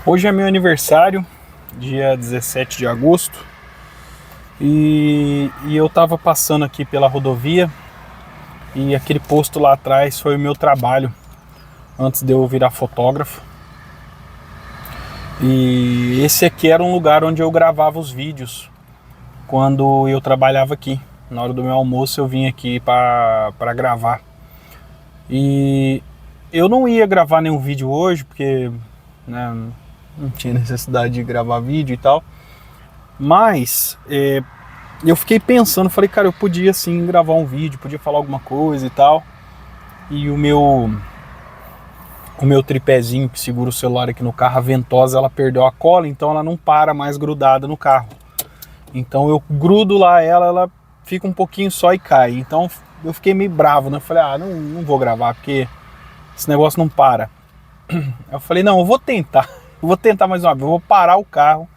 Hoje é meu aniversário, dia 17 de agosto, e eu tava passando aqui pela rodovia e aquele posto lá atrás foi o meu trabalho antes de eu virar fotógrafo. E esse aqui era um lugar onde eu gravava os vídeos quando eu trabalhava aqui. Na hora do meu almoço eu vim aqui para gravar. E eu não ia gravar nenhum vídeo hoje porque, né, não tinha necessidade de gravar vídeo e tal. Mas eu fiquei pensando, falei, cara, eu podia sim gravar um vídeo, podia falar alguma coisa e tal. E o meu tripézinho que segura o celular aqui no carro, a ventosa, ela perdeu a cola, então ela não para mais grudada no carro. Então eu grudo lá ela fica um pouquinho só e cai. Então eu fiquei meio bravo, né? Falei, não vou gravar porque esse negócio não para. Eu falei, não, eu vou tentar mais uma vez, eu vou parar o carro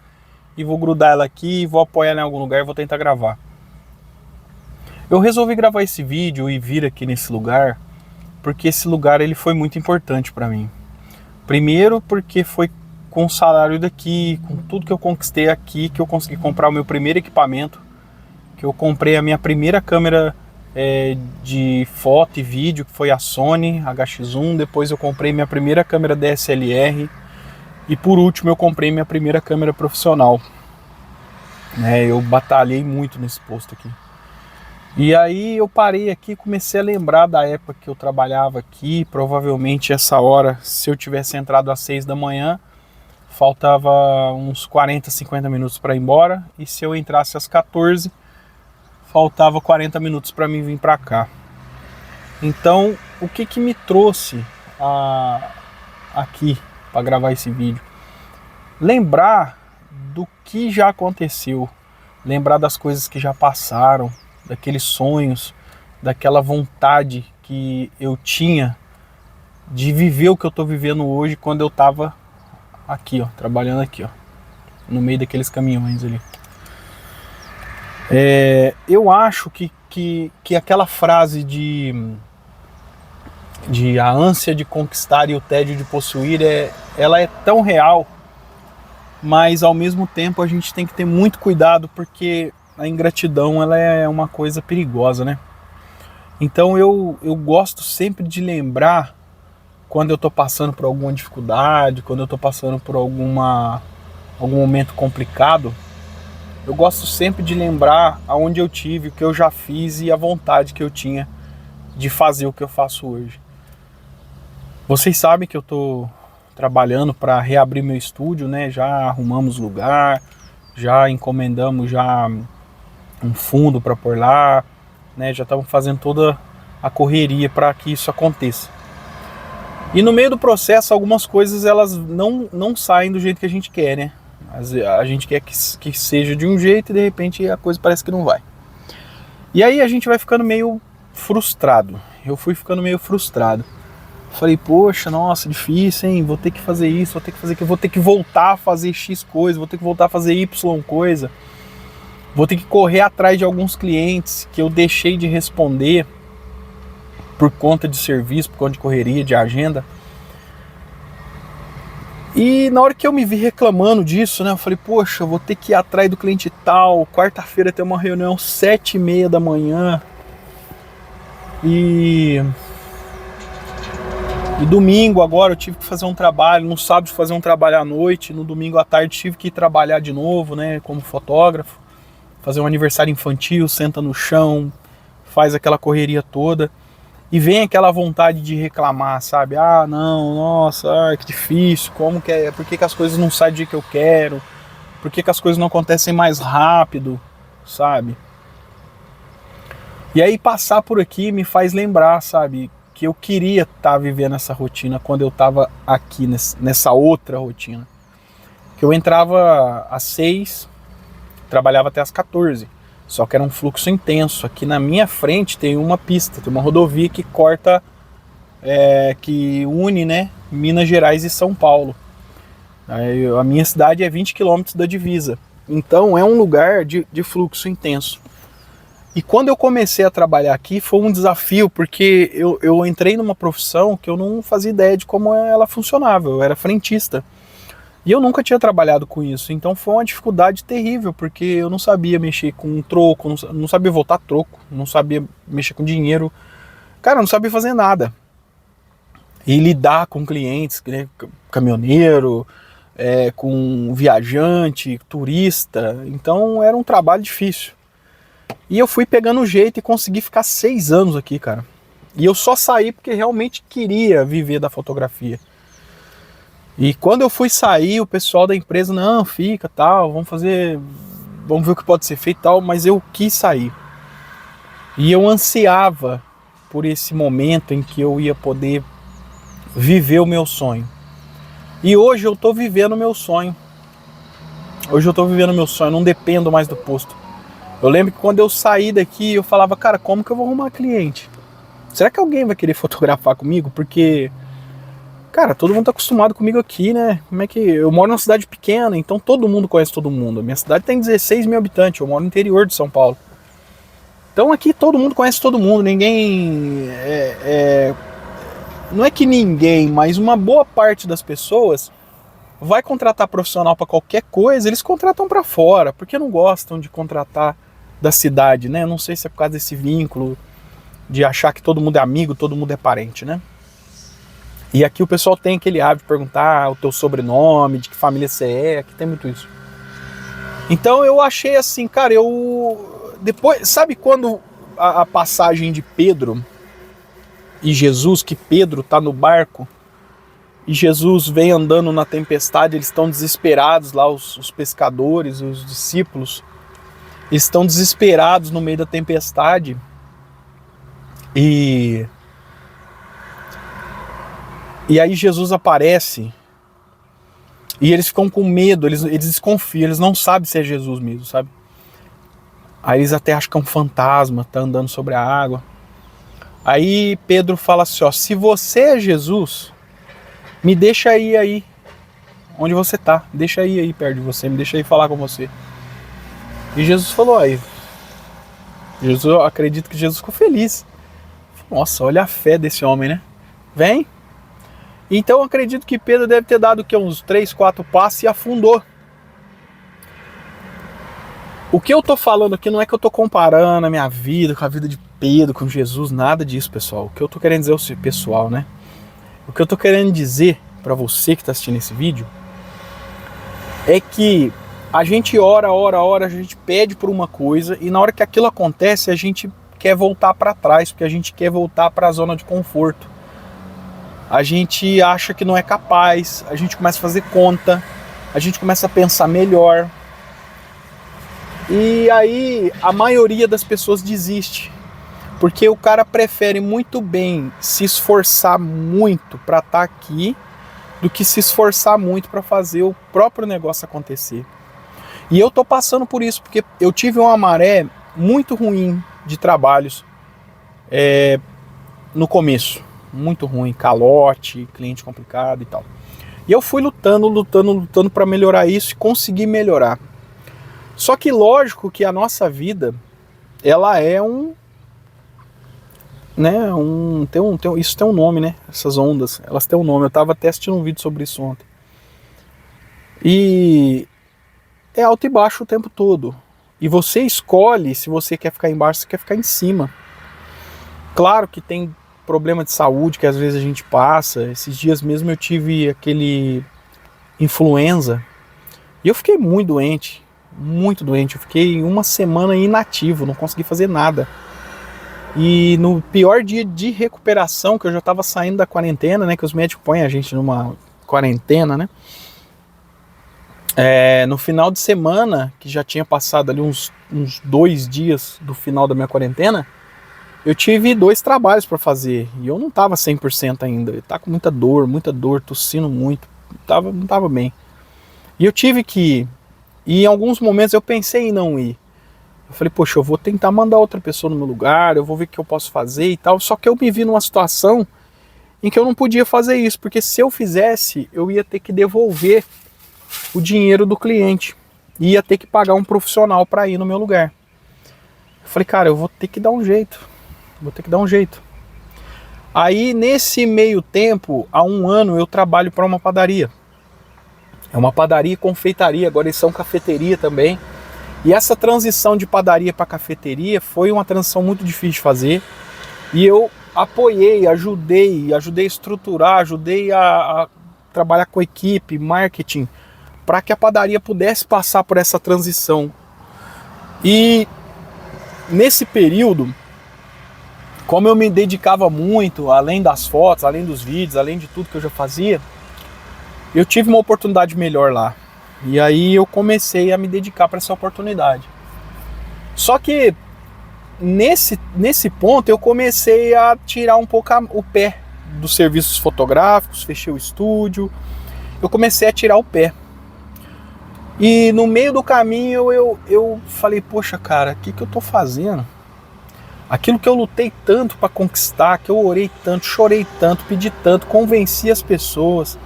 e vou grudar ela aqui, vou apoiar ela em algum lugar e vou tentar gravar. Eu resolvi gravar esse vídeo e vir aqui nesse lugar porque esse lugar ele foi muito importante para mim. Primeiro porque foi com o salário daqui, com tudo que eu conquistei aqui, que eu consegui comprar o meu primeiro equipamento, que eu comprei a minha primeira câmera de foto e vídeo, que foi a Sony HX1, depois eu comprei minha primeira câmera DSLR e por último eu comprei minha primeira câmera profissional. Eu batalhei muito nesse posto aqui. E aí eu parei aqui e comecei a lembrar da época que eu trabalhava aqui. Provavelmente essa hora, se eu tivesse entrado às 6 da manhã, faltava uns 40, 50 minutos para ir embora. E se eu entrasse às 14, faltava 40 minutos para mim vir para cá. Então, o que me trouxe aqui para gravar esse vídeo? Lembrar do que já aconteceu, lembrar das coisas que já passaram, daqueles sonhos, daquela vontade que eu tinha de viver o que eu tô vivendo hoje quando eu tava aqui, ó, trabalhando aqui, ó, no meio daqueles caminhões ali. Eu acho que aquela frase de a ânsia de conquistar e o tédio de possuir, ela é tão real, mas ao mesmo tempo a gente tem que ter muito cuidado porque a ingratidão ela é uma coisa perigosa, né? Então eu gosto sempre de lembrar quando eu tô passando por alguma dificuldade, quando eu tô passando por algum momento complicado, eu gosto sempre de lembrar aonde eu tive, o que eu já fiz e a vontade que eu tinha de fazer o que eu faço hoje. Vocês sabem que eu tô trabalhando para reabrir meu estúdio, né? Já arrumamos lugar, já encomendamos já um fundo para pôr lá, né? Já estamos fazendo toda a correria para que isso aconteça. E no meio do processo, algumas coisas elas não saem do jeito que a gente quer, né? A gente quer que seja de um jeito e de repente a coisa parece que não vai. E aí a gente vai ficando meio frustrado. Eu fui ficando meio frustrado. Falei, poxa, nossa, difícil, hein? Vou ter que fazer isso, vou ter que fazer aquilo, vou ter que voltar a fazer X coisa, vou ter que voltar a fazer Y coisa. Vou ter que correr atrás de alguns clientes que eu deixei de responder por conta de serviço, por conta de correria, de agenda. E na hora que eu me vi reclamando disso, né, eu falei, poxa, eu vou ter que ir atrás do cliente tal, quarta-feira tem uma reunião 7h30 da manhã. E domingo agora eu tive que fazer um trabalho, no sábado fazer um trabalho à noite, no domingo à tarde tive que ir trabalhar de novo, né, como fotógrafo. Fazer um aniversário infantil, senta no chão, faz aquela correria toda. E vem aquela vontade de reclamar, sabe? Ah, não, nossa, que difícil, como que é? Por que as coisas não saem do jeito que eu quero? Por que as coisas não acontecem mais rápido, sabe? E aí passar por aqui me faz lembrar, sabe? Que eu queria estar vivendo essa rotina quando eu estava aqui, nessa outra rotina. Que eu entrava às 6, trabalhava até às 14, só que era um fluxo intenso. Aqui na minha frente tem uma pista, tem uma rodovia que corta, que une, né, Minas Gerais e São Paulo. A minha cidade é 20 km da divisa, então é um lugar de fluxo intenso. E quando eu comecei a trabalhar aqui foi um desafio, porque eu entrei numa profissão que eu não fazia ideia de como ela funcionava. Eu era frentista. E eu nunca tinha trabalhado com isso, então foi uma dificuldade terrível, porque eu não sabia mexer com um troco, não sabia voltar troco, não sabia mexer com dinheiro, cara, eu não sabia fazer nada. E lidar com clientes, né, caminhoneiro, com viajante, turista, então era um trabalho difícil. E eu fui pegando o jeito e consegui ficar 6 anos aqui, cara. E eu só saí porque realmente queria viver da fotografia. E quando eu fui sair, o pessoal da empresa, não, fica, tal, vamos ver o que pode ser feito, tal, mas eu quis sair. E eu ansiava por esse momento em que eu ia poder viver o meu sonho. E hoje eu tô vivendo o meu sonho. Não dependo mais do posto. Eu lembro que quando eu saí daqui, eu falava, cara, como que eu vou arrumar cliente? Será que alguém vai querer fotografar comigo? Porque, cara, todo mundo tá acostumado comigo aqui, né? Como é que... Eu moro numa cidade pequena, então todo mundo conhece todo mundo. Minha cidade tem 16 mil habitantes, eu moro no interior de São Paulo. Então aqui todo mundo conhece todo mundo, ninguém... Não é que ninguém, mas uma boa parte das pessoas vai contratar profissional para qualquer coisa, eles contratam para fora, porque não gostam de contratar da cidade, né? Não sei se é por causa desse vínculo de achar que todo mundo é amigo, todo mundo é parente, né? E aqui o pessoal tem aquele hábito de perguntar o teu sobrenome, de que família você é, aqui tem muito isso. Então eu achei assim, cara, depois, sabe quando a passagem de Pedro e Jesus, que Pedro tá no barco e Jesus vem andando na tempestade, eles estão desesperados lá, os pescadores, os discípulos, eles estão desesperados no meio da tempestade e aí Jesus aparece e eles ficam com medo, eles desconfiam, eles não sabem se é Jesus mesmo, sabe? Aí eles até acham que é um fantasma, tá andando sobre a água. Aí Pedro fala assim, ó, se você é Jesus, me deixa aí, onde você tá, deixa aí perto de você, me deixa aí falar com você. E Jesus falou, aí, eu acredito que Jesus ficou feliz. Nossa, olha a fé desse homem, né? Vem. Então eu acredito que Pedro deve ter dado uns 3, 4 passos e afundou. O que eu tô falando aqui não é que eu tô comparando a minha vida com a vida de Pedro, com Jesus, nada disso, pessoal. O que eu tô querendo dizer, pessoal, né? O que eu tô querendo dizer pra você que tá assistindo esse vídeo é que a gente ora, a gente pede por uma coisa e na hora que aquilo acontece a gente quer voltar pra trás, porque a gente quer voltar pra zona de conforto. A gente acha que não é capaz, a gente começa a fazer conta, a gente começa a pensar melhor. E aí a maioria das pessoas desiste, porque o cara prefere muito bem se esforçar muito para estar aqui do que se esforçar muito para fazer o próprio negócio acontecer. E eu tô passando por isso, porque eu tive uma maré muito ruim de trabalhos no começo, muito ruim, calote, cliente complicado e tal. E eu fui lutando para melhorar isso e consegui melhorar. Só que lógico que a nossa vida, ela é isso tem um nome, né? Essas ondas, elas têm um nome. Eu estava até assistindo um vídeo sobre isso ontem. E é alto e baixo o tempo todo. E você escolhe se você quer ficar embaixo, se quer ficar em cima. Claro que tem problema de saúde que às vezes a gente passa. Esses dias mesmo eu tive aquele influenza e eu fiquei muito doente. Eu fiquei uma semana inativo, não consegui fazer nada. E no pior dia de recuperação, que eu já estava saindo da quarentena, né, que os médicos põem a gente numa quarentena, né, no final de semana, que já tinha passado ali uns 2 dias do final da minha quarentena, eu tive 2 trabalhos para fazer, e eu não estava 100% ainda, eu estava com muita dor, tossindo muito, não estava bem. E eu tive que ir. E em alguns momentos eu pensei em não ir. Eu falei, poxa, eu vou tentar mandar outra pessoa no meu lugar, eu vou ver o que eu posso fazer e tal. Só que eu me vi numa situação em que eu não podia fazer isso, porque se eu fizesse, eu ia ter que devolver o dinheiro do cliente. E ia ter que pagar um profissional para ir no meu lugar. Eu falei, cara, eu vou ter que dar um jeito. Aí, nesse meio tempo, há 1 ano, eu trabalho para uma padaria. É uma padaria e confeitaria, agora eles são cafeteria também. E essa transição de padaria para cafeteria foi uma transição muito difícil de fazer. E eu apoiei, ajudei a estruturar, ajudei a trabalhar com equipe, marketing, para que a padaria pudesse passar por essa transição. E nesse período, como eu me dedicava muito, além das fotos, além dos vídeos, além de tudo que eu já fazia, eu tive uma oportunidade melhor lá. E aí eu comecei a me dedicar para essa oportunidade. Só que nesse ponto eu comecei a tirar um pouco o pé dos serviços fotográficos, fechei o estúdio, eu comecei a tirar o pé. E no meio do caminho eu falei, poxa cara, o que eu tô fazendo? Aquilo que eu lutei tanto para conquistar, que eu orei tanto, chorei tanto, pedi tanto, convenci as pessoas,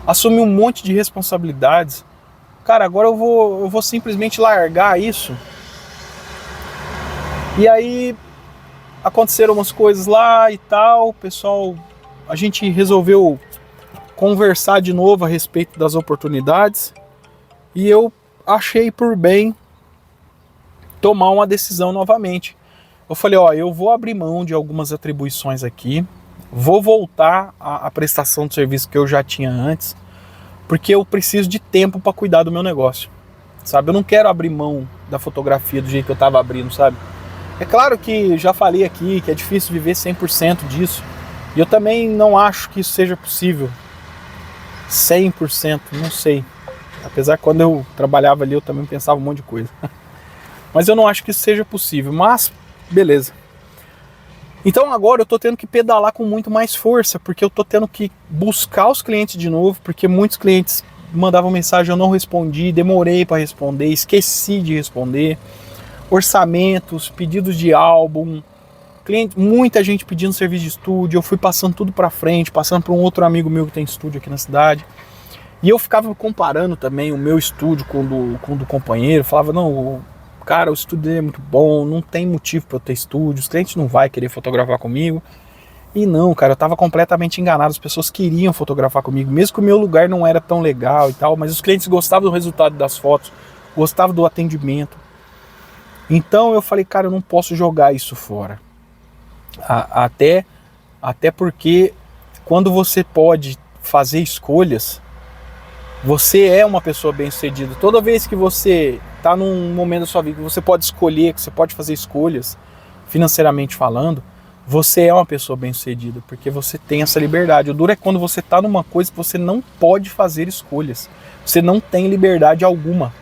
assumi um monte de responsabilidades. Cara, agora eu vou simplesmente largar isso. E aí aconteceram umas coisas lá e tal, pessoal, a gente resolveu conversar de novo a respeito das oportunidades e eu achei por bem tomar uma decisão novamente. Eu falei, ó, eu vou abrir mão de algumas atribuições aqui, vou voltar à prestação de serviço que eu já tinha antes, porque eu preciso de tempo para cuidar do meu negócio, sabe? Eu não quero abrir mão da fotografia do jeito que eu estava abrindo, sabe? É claro que já falei aqui que é difícil viver 100% disso, e eu também não acho que isso seja possível, 100%, não sei. Apesar que quando eu trabalhava ali eu também pensava um monte de coisa. Mas eu não acho que isso seja possível, mas beleza. Então agora eu tô tendo que pedalar com muito mais força, porque eu tô tendo que buscar os clientes de novo, porque muitos clientes mandavam mensagem, eu não respondi, demorei para responder, esqueci de responder. Orçamentos, pedidos de álbum, cliente, muita gente pedindo serviço de estúdio, eu fui passando tudo para frente, passando para um outro amigo meu que tem estúdio aqui na cidade. E eu ficava comparando também o meu estúdio com o do companheiro, falava, não, cara, o estúdio dele é muito bom, não tem motivo para eu ter estúdio, os clientes não vão querer fotografar comigo. E não, cara, eu tava completamente enganado, as pessoas queriam fotografar comigo, mesmo que o meu lugar não era tão legal e tal, mas os clientes gostavam do resultado das fotos, gostavam do atendimento. Então eu falei, cara, eu não posso jogar isso fora. Até porque quando você pode fazer escolhas, você é uma pessoa bem-sucedida. Toda vez que você está num momento da sua vida que você pode escolher, que você pode fazer escolhas, financeiramente falando, você é uma pessoa bem-sucedida, porque você tem essa liberdade. O duro é quando você está numa coisa que você não pode fazer escolhas. Você não tem liberdade alguma.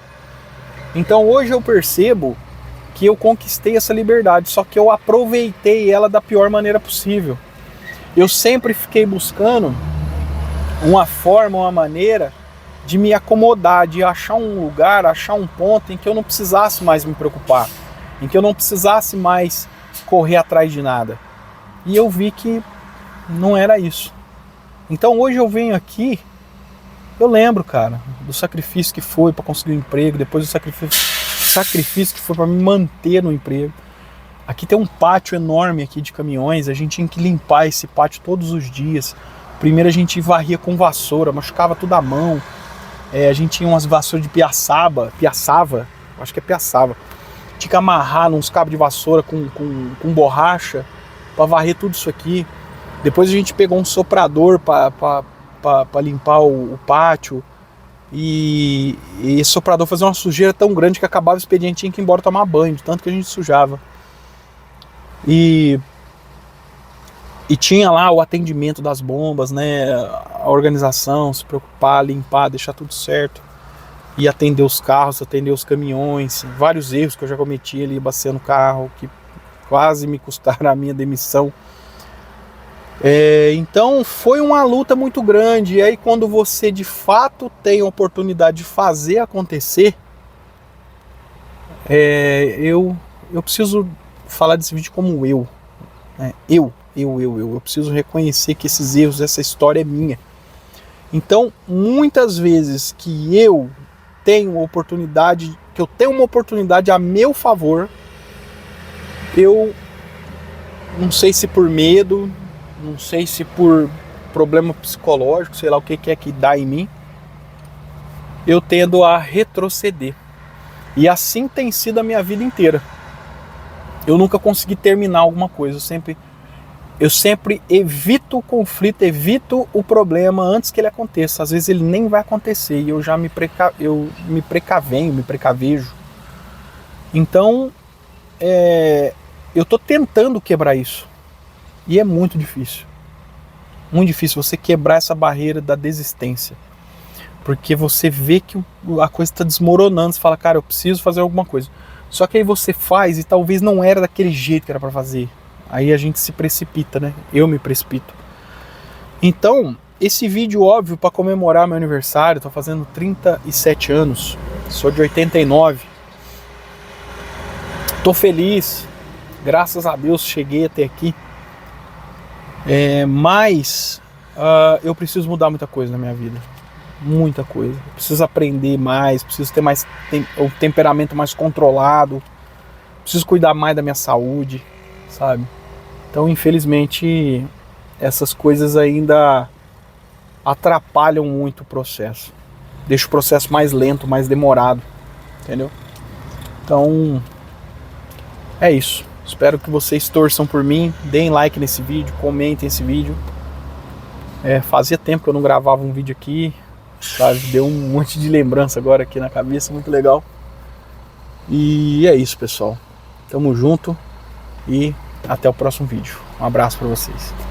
Então hoje eu percebo que eu conquistei essa liberdade, só que eu aproveitei ela da pior maneira possível. Eu sempre fiquei buscando uma forma, uma maneira de me acomodar, de achar um lugar, achar um ponto em que eu não precisasse mais me preocupar, em que eu não precisasse mais correr atrás de nada. E eu vi que não era isso. Então hoje eu venho aqui, eu lembro, cara, do sacrifício que foi para conseguir um emprego, depois do sacrifício que foi para me manter no emprego. Aqui tem um pátio enorme aqui de caminhões, a gente tinha que limpar esse pátio todos os dias. Primeiro a gente varria com vassoura, machucava tudo à mão. A gente tinha umas vassouras de piaçava, acho que é piaçava. Tinha que amarrar nos cabos de vassoura com borracha para varrer tudo isso aqui. Depois a gente pegou um soprador para limpar o pátio. E esse soprador fazia uma sujeira tão grande que acabava o expediente, tinha que ir embora tomar banho, de tanto que a gente sujava. E tinha lá o atendimento das bombas, né? A organização, se preocupar, limpar, deixar tudo certo. E atender os carros, atender os caminhões. Vários erros que eu já cometi ali, baciando o carro, que quase me custaram a minha demissão. Então foi uma luta muito grande. E aí quando você de fato tem a oportunidade de fazer acontecer, eu preciso falar desse vídeo como eu. Né? Eu preciso reconhecer que esses erros, essa história é minha. Então muitas vezes que eu tenho uma oportunidade a meu favor, eu não sei se por medo, não sei se por problema psicológico, sei lá o que é que dá em mim, eu tendo a retroceder. E assim tem sido a minha vida inteira. Eu nunca consegui terminar alguma coisa. Eu sempre evito o conflito, evito o problema antes que ele aconteça. Às vezes ele nem vai acontecer e eu já me precavejo. Então, eu tô tentando quebrar isso. E é muito difícil. Muito difícil você quebrar essa barreira da desistência. Porque você vê que a coisa está desmoronando. Você fala, cara, eu preciso fazer alguma coisa. Só que aí você faz e talvez não era daquele jeito que era para fazer. Aí a gente se precipita, né? Eu me precipito. Então, esse vídeo, óbvio, para comemorar meu aniversário, tô fazendo 37 anos. Sou de 89. Tô feliz. Graças a Deus cheguei até aqui. Mas eu preciso mudar muita coisa na minha vida. Muita coisa. Eu preciso aprender mais, preciso ter mais o temperamento mais controlado, preciso cuidar mais da minha saúde, sabe? Então, infelizmente, essas coisas ainda atrapalham muito o processo. Deixa o processo mais lento, mais demorado, entendeu? Então, é isso. Espero que vocês torçam por mim, deem like nesse vídeo, comentem esse vídeo. Fazia tempo que eu não gravava um vídeo aqui, sabe? Deu um monte de lembrança agora aqui na cabeça, muito legal. E é isso, pessoal. Tamo junto e até o próximo vídeo. Um abraço para vocês.